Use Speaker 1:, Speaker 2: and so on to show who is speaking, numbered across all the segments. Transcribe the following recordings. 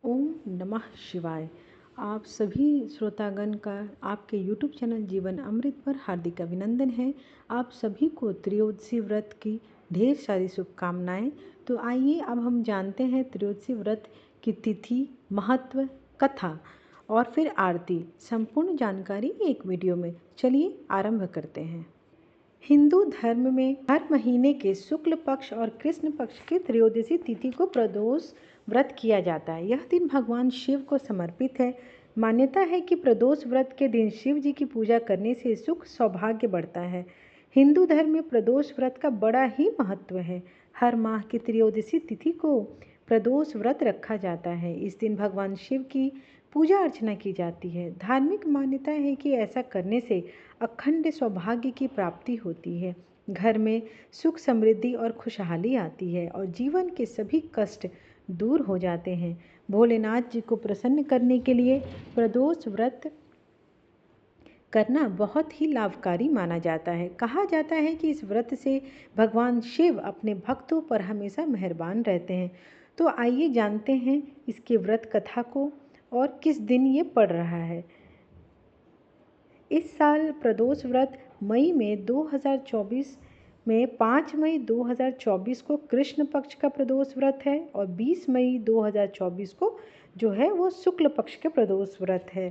Speaker 1: ओम नमः शिवाय। आप सभी श्रोतागण का आपके यूट्यूब चैनल जीवन अमृत पर हार्दिक अभिनंदन है। आप सभी को त्रयोदशी व्रत की ढेर सारी शुभकामनाएं। तो आइए अब हम जानते हैं त्रयोदशी व्रत की तिथि, महत्व, कथा और फिर आरती। संपूर्ण जानकारी एक वीडियो में। चलिए आरंभ करते हैं। हिंदू धर्म में हर महीने के शुक्ल पक्ष और कृष्ण पक्ष की त्रयोदशी तिथि को प्रदोष व्रत किया जाता है। यह दिन भगवान शिव को समर्पित है। मान्यता है कि प्रदोष व्रत के दिन शिव जी की पूजा करने से सुख सौभाग्य बढ़ता है। हिंदू धर्म में प्रदोष व्रत का बड़ा ही महत्व है। हर माह की त्रयोदशी तिथि को प्रदोष व्रत रखा जाता है। इस दिन भगवान शिव की पूजा अर्चना की जाती है। धार्मिक मान्यता है कि ऐसा करने से अखंड सौभाग्य की प्राप्ति होती है, घर में सुख समृद्धि और खुशहाली आती है और जीवन के सभी कष्ट दूर हो जाते हैं। भोलेनाथ जी को प्रसन्न करने के लिए प्रदोष व्रत करना बहुत ही लाभकारी माना जाता है। कहा जाता है कि इस व्रत से भगवान शिव अपने भक्तों पर हमेशा मेहरबान रहते हैं। तो आइए जानते हैं इसके व्रत कथा को और किस दिन ये पड़ रहा है। इस साल प्रदोष व्रत मई में 2024 में 5 मई 2024 को कृष्ण पक्ष का प्रदोष व्रत है और 20 मई 2024 को जो है वो शुक्ल पक्ष का प्रदोष व्रत है।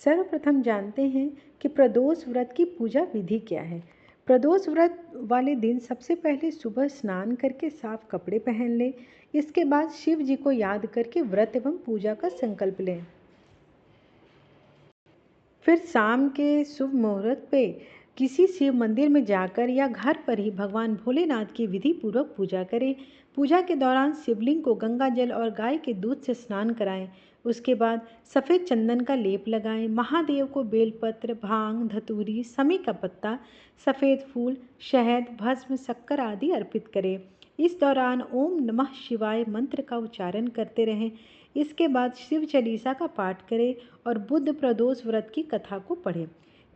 Speaker 1: सर्वप्रथम जानते हैं कि प्रदोष व्रत की पूजा विधि क्या है। प्रदोष व्रत वाले दिन सबसे पहले सुबह स्नान करके साफ कपड़े पहन लें। इसके बाद शिव जी को याद करके व्रत एवं पूजा का संकल्प लें। फिर शाम के शुभ मुहूर्त पे किसी शिव मंदिर में जाकर या घर पर ही भगवान भोलेनाथ की विधि पूर्वक पूजा करें। पूजा के दौरान शिवलिंग को गंगा जल और गाय के दूध से स्नान कराएं। उसके बाद सफ़ेद चंदन का लेप लगाएं। महादेव को बेलपत्र, भांग, धतूरी, समी का पत्ता, सफ़ेद फूल, शहद, भस्म, शक्कर आदि अर्पित करें। इस दौरान ओम नमः शिवाय मंत्र का उच्चारण करते रहें। इसके बाद शिव चालीसा का पाठ करें और बुद्ध प्रदोष व्रत की कथा को पढ़ें।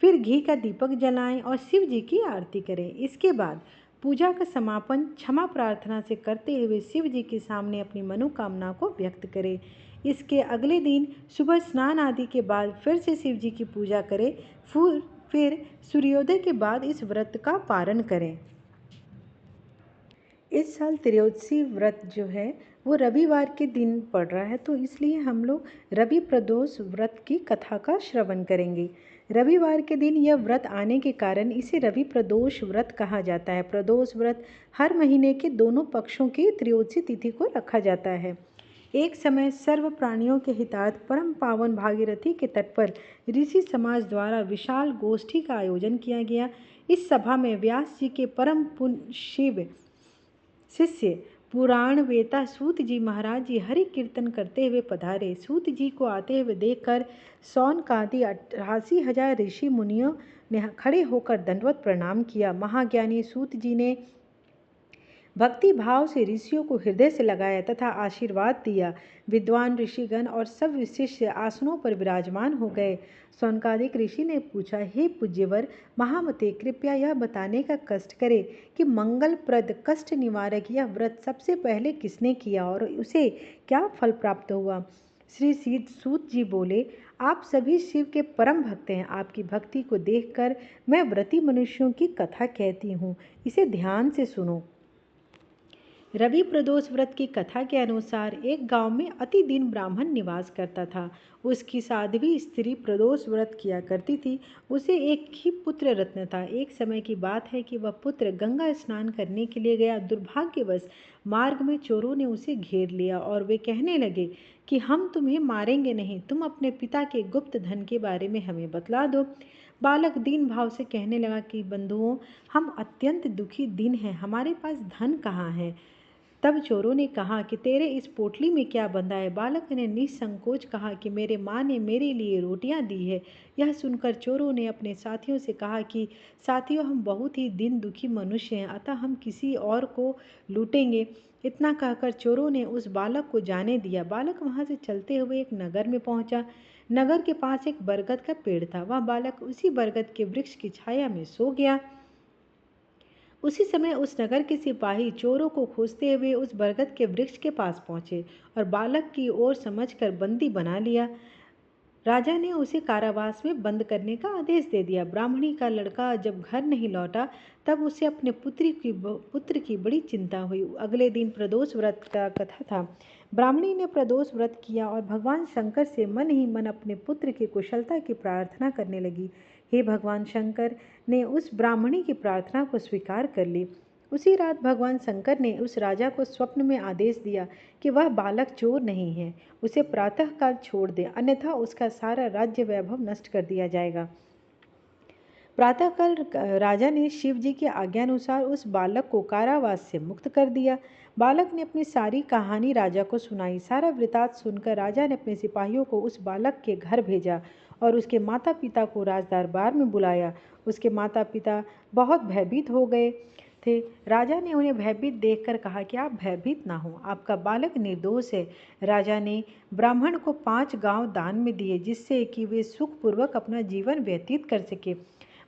Speaker 1: फिर घी का दीपक जलाएं और शिव जी की आरती करें। इसके बाद पूजा का समापन क्षमा प्रार्थना से करते हुए शिव जी के सामने अपनी मनोकामना को व्यक्त करें। इसके अगले दिन सुबह स्नान आदि के बाद फिर से शिव जी की पूजा करें। फिर सूर्योदय के बाद इस व्रत का पारण करें। इस साल त्रयोदशी व्रत जो है वो रविवार के दिन पड़ रहा है, तो इसलिए हम लोग रवि प्रदोष व्रत की कथा का श्रवण करेंगे। रविवार के दिन यह व्रत आने के कारण इसे रवि प्रदोष व्रत कहा जाता है। प्रदोष व्रत हर महीने के दोनों पक्षों की त्रयोदशी तिथि को रखा जाता है। एक समय सर्व प्राणियों के हितार्थ परम पावन भागीरथी के तट पर ऋषि समाज द्वारा विशाल गोष्ठी का आयोजन किया गया। इस सभा में व्यास जी के परम पुण्य शिव शिष्य पुराण वेता सूत जी महाराज जी हरि कीर्तन करते हुए पधारे। सूत जी को आते हुए देखकर सौनकादि 88,000 ऋषि मुनियों ने खड़े होकर दंडवत प्रणाम किया। महाज्ञानी सूत जी ने भक्ति भाव से ऋषियों को हृदय से लगाया तथा आशीर्वाद दिया। विद्वान ऋषिगण और सब शिष्य आसनों पर विराजमान हो गए। सौनकादिक ऋषि ने पूछा, हे पूज्यवर महामते, कृपया यह बताने का कष्ट करे कि मंगलप्रद कष्ट निवारक यह व्रत सबसे पहले किसने किया और उसे क्या फल प्राप्त हुआ। श्री सूत जी बोले, आप सभी शिव के परम भक्त हैं। आपकी भक्ति को देखकर मैं व्रती मनुष्यों की कथा कहती हूँ, इसे ध्यान से सुनो। रवि प्रदोष व्रत की कथा के अनुसार एक गांव में अति दीन ब्राह्मण निवास करता था। उसकी साध्वी स्त्री प्रदोष व्रत किया करती थी। उसे एक ही पुत्र रत्न था। एक समय की बात है कि वह पुत्र गंगा स्नान करने के लिए गया। दुर्भाग्यवश मार्ग में चोरों ने उसे घेर लिया और वे कहने लगे कि हम तुम्हें मारेंगे नहीं, तुम अपने पिता के गुप्त धन के बारे में हमें बतला दो। बालक दीन भाव से कहने लगा कि बंधुओं, हम अत्यंत दुखी दिन हैं, हमारे पास धन कहाँ है। तब चोरों ने कहा कि तेरे इस पोटली में क्या बंधा है। बालक ने निसंकोच कहा कि मेरे माँ ने मेरे लिए रोटियां दी है। यह सुनकर चोरों ने अपने साथियों से कहा कि साथियों, हम बहुत ही दिन दुखी मनुष्य हैं, अतः हम किसी और को लूटेंगे। इतना कहकर चोरों ने उस बालक को जाने दिया। बालक वहाँ से चलते हुए एक नगर में पहुँचा। नगर के पास एक बरगद का पेड़ था। वह बालक उसी बरगद के वृक्ष की छाया में सो गया। उसी समय उस नगर के सिपाही चोरों को खोजते हुए उस बरगद के वृक्ष के पास पहुंचे और बालक की ओर समझकर बंदी बना लिया। राजा ने उसे कारावास में बंद करने का आदेश दे दिया। ब्राह्मणी का लड़का जब घर नहीं लौटा तब उसे अपने पुत्र की बड़ी चिंता हुई। अगले दिन प्रदोष व्रत का कथा था। ब्राह्मणी ने प्रदोष व्रत किया और भगवान शंकर से मन ही मन अपने पुत्र की कुशलता की प्रार्थना करने लगी। हे भगवान शंकर ने उस ब्राह्मणी की प्रार्थना को स्वीकार कर ली। उसी रात भगवान शंकर ने उस राजा को स्वप्न में आदेश दिया कि वह बालक चोर नहीं है, उसे प्रातःकाल छोड़ दे, अन्यथा उसका सारा राज्य वैभव नष्ट कर दिया जाएगा। प्रातःकाल राजा ने शिव जी की आज्ञानुसार उस बालक को कारावास से मुक्त कर दिया। बालक ने अपनी सारी कहानी राजा को सुनाई। सारा वृतांत सुनकर राजा ने अपने सिपाहियों को उस बालक के घर भेजा और उसके माता पिता को राजदरबार में बुलाया। उसके माता पिता बहुत भयभीत हो गए थे। राजा ने उन्हें भयभीत देखकर कहा कि आप भयभीत ना हो, आपका बालक निर्दोष है। राजा ने ब्राह्मण को 5 गांव दान में दिए जिससे कि वे सुखपूर्वक अपना जीवन व्यतीत कर सके।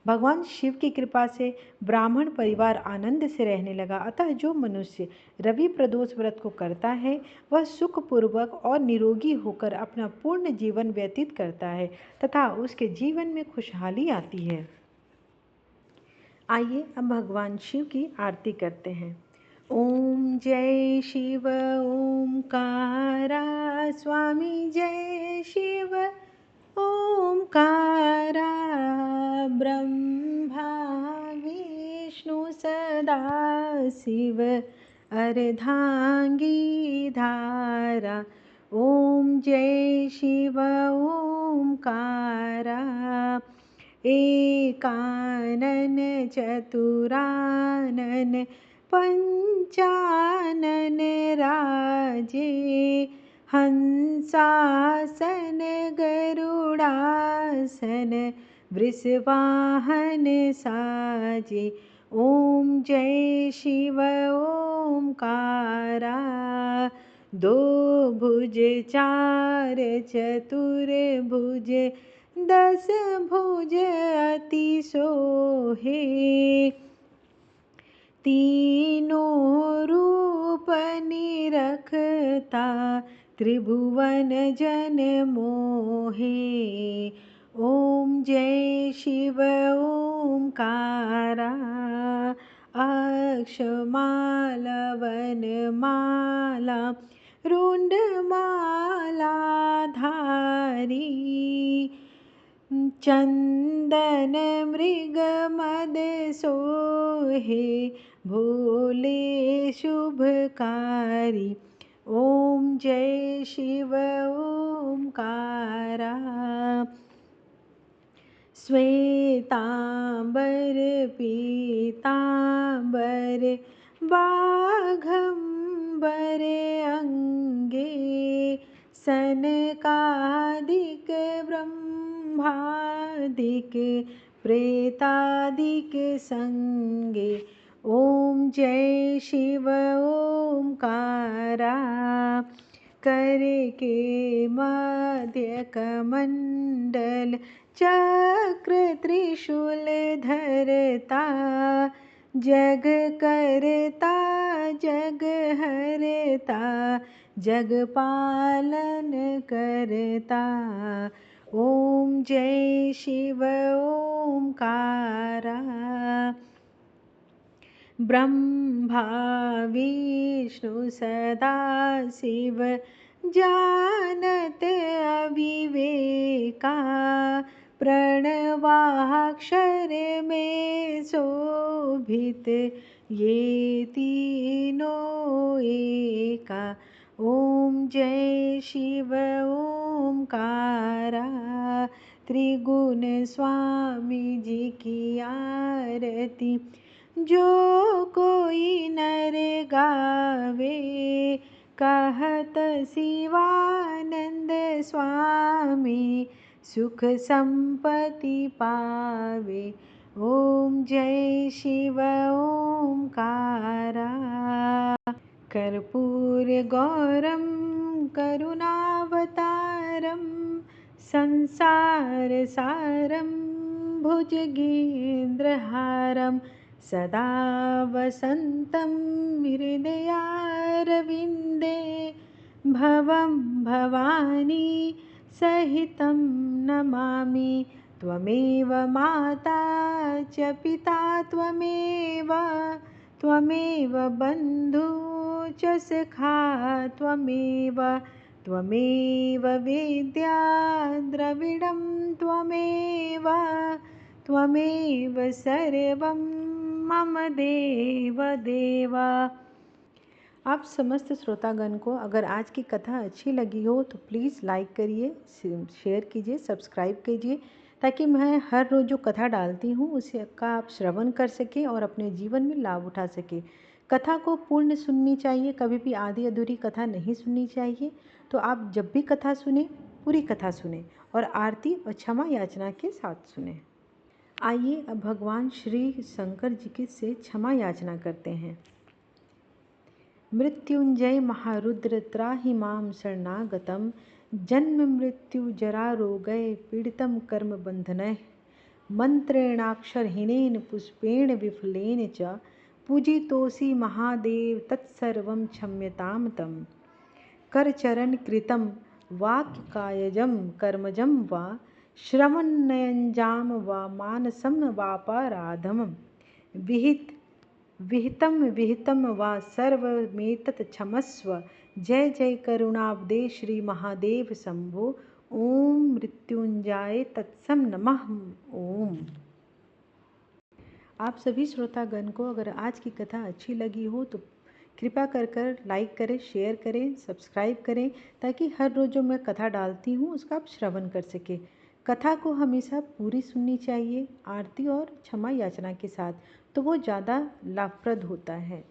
Speaker 1: भगवान शिव की कृपा से ब्राह्मण परिवार आनंद से रहने लगा। अतः जो मनुष्य रवि प्रदोष व्रत को करता है वह सुखपूर्वक और निरोगी होकर अपना पूर्ण जीवन व्यतीत करता है तथा उसके जीवन में खुशहाली आती है। आइए अब भगवान शिव की आरती करते हैं। ओम जय शिव ओमकारा स्वामी जय शिव ओमकारा ब्रह्मा विष्णु सदा शिव अर्धांगी धारा। ओम जय शिव ओमकारा एकानन चतुरानन पंचानन राजे हंसासन गरुड़ासन वृषवाहन साजे। ओम जय शिव ओमकारा दो भुज चार चतुर्भुज 10 भुज अति सोहे तीनों रूप निरखता त्रिभुवन जन मोहे। ओम जय शिव ओमकारा अक्षमाला वनमाला रुंडमाला धारी चंदन मृग मद सोहे भोले शुभकारी। ओम जय शिव ओमकारा श्वेतांबर पीतांबर बाघंबर अंगे सनकादिक ब्रह्मादिक प्रेतादिक संगे। ओम जय शिव ओमकारा कर के मध्य कमंडल चक्र त्रिशूल धरता जग करता जग हरता जग पालन करता। ओम जय शिव ओमकारा ब्रह्मा विष्णु सदा शिव जानत अविवेका प्रणवाक्षर में शोभित ये तीनों एका। ओम जय शिव ओमकारा त्रिगुण स्वामी जी की आरती जो कोई नर गावे कहत शिवानंद स्वामी सुख संपत्ति पावे। ओम जय शिव ओमकारा कर्पूर गौरम करुणावतारम संसार सारम भुजगेंद्रहारम सदा वसन्तं हृदयारविन्दे भवं भवानी सहितं नमामि। त्वमेव माता च पिता त्वमेव बन्धु च सखा त्वमेव वेद्या द्रविडं त्वमेव सर्वं मम देव देव। आप समस्त श्रोतागण को अगर आज की कथा अच्छी लगी हो तो प्लीज़ लाइक करिए, शेयर कीजिए, सब्सक्राइब कीजिए, ताकि मैं हर रोज़ जो कथा डालती हूँ उसे का आप श्रवण कर सकें और अपने जीवन में लाभ उठा सकें। कथा को पूर्ण सुननी चाहिए, कभी भी आधी अधूरी कथा नहीं सुननी चाहिए। तो आप जब भी कथा सुने पूरी कथा सुने और आरती और क्षमा याचना के साथ सुने। आइए अब भगवान श्री शंकर जी की से क्षमा याचना करते हैं। मृत्युंजय महारुद्र त्राहि मां शरणागतं। जन्म मृत्यु जरा रोगय पीडितं कर्म बंधनैः। मंत्रेणाक्षरहीनेन पुष्पेण विफलेन च पूजितोऽसि महादेव तत्सर्वं क्षम्यतां तम्। करचरण कृतं वाक्कायजं कर्मजं वा श्रवणनयनजां वा मानसं वापराधं विहितं वा सर्वमेतत् क्षमस्व। जय जय करुणाब्दे श्री महादेव शंभो। ओम मृत्युंजय तत्सम नमः। ओम। आप सभी श्रोतागण को अगर आज की कथा अच्छी लगी हो तो कृपया कर लाइक करें, शेयर करें, सब्सक्राइब करें, ताकि हर रोज़ जो मैं कथा डालती हूँ उसका आप श्रवण कर सकें। कथा को हमेशा पूरी सुननी चाहिए आरती और क्षमा याचना के साथ, तो वो ज़्यादा लाभप्रद होता है।